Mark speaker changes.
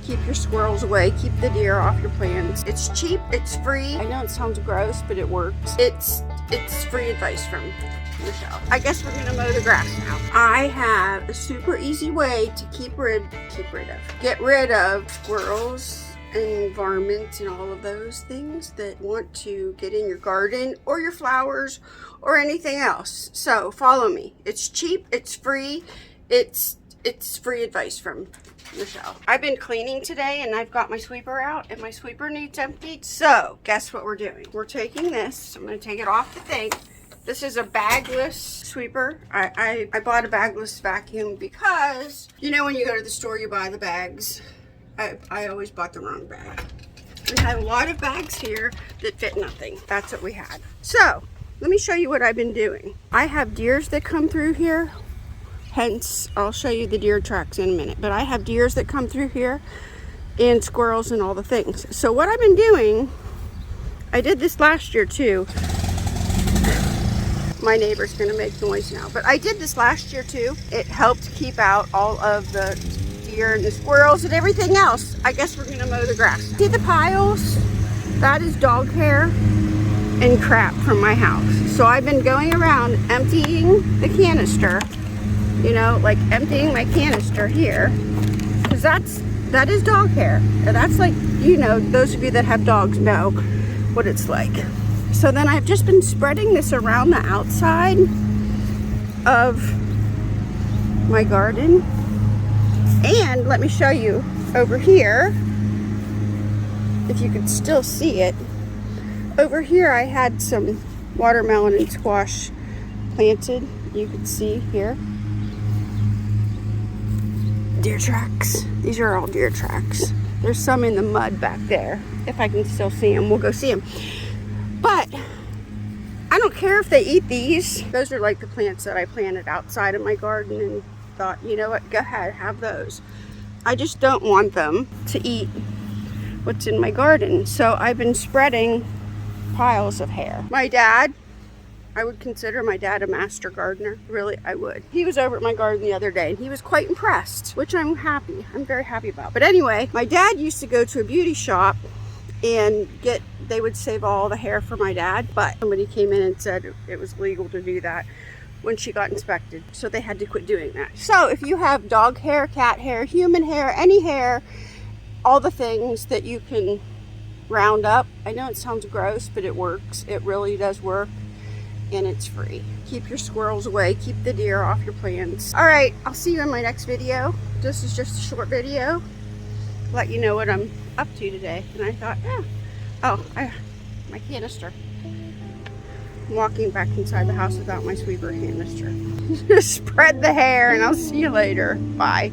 Speaker 1: Keep your squirrels away. Keep the deer off your plants. It's cheap. It's free. I know it sounds gross, but it works. It's free advice from Michelle. I guess we're gonna mow the grass now. I have a super easy way to get rid of squirrels and varmints and all of those things that want to get in your garden or your flowers or anything else. So follow me. It's cheap. It's free. It's free advice from Michelle. I've been cleaning today and I've got my sweeper out and my sweeper needs emptied. So guess what we're doing? We're taking this. I'm going to take it off the thing. This is a bagless sweeper. I bought a bagless vacuum because, you know, when you go to the store, you buy the bags. I always bought the wrong bag. We had a lot of bags here that fit nothing. That's what we had. So let me show you what I've been doing. I have deers that come through here. Hence, I'll show you the deer tracks in a minute. But I have deers that come through here and squirrels and all the things. So what I've been doing, I did this last year too. My neighbor's gonna make noise now. But I did this last year too. It helped keep out all of the deer and the squirrels and everything else. I guess we're gonna mow the grass. See the piles? That is dog hair and crap from my house. So I've been going around emptying the canister. You know, like emptying my canister here, because that is dog hair. And that's like, you know, those of you that have dogs know what it's like. So then I've just been spreading this around the outside of my garden. And let me show you over here, if you can still see it. Over here I had some watermelon and squash planted. You can see here. Deer tracks. These are all deer tracks. There's some in the mud back there. If I can still see them, we'll go see them. But I don't care if they eat these. Those are like the plants that I planted outside of my garden and thought, you know what, go ahead, have those. I just don't want them to eat what's in my garden. So I've been spreading piles of hair. My dad, I would consider my dad a master gardener. Really, I would. He was over at my garden the other day and he was quite impressed, which I'm very happy about. But anyway, my dad used to go to a beauty shop and they would save all the hair for my dad, but somebody came in and said it was legal to do that when she got inspected. So they had to quit doing that. So if you have dog hair, cat hair, human hair, any hair, all the things that you can round up. I know it sounds gross, but it works. It really does work. And it's free. Keep your squirrels away. Keep the deer off your plants. All right, I'll see you in my next video. This is just a short video. Let you know what I'm up to today. And I thought, my canister. I'm walking back inside the house without my sweeper canister. Just spread the hair and I'll see you later. Bye.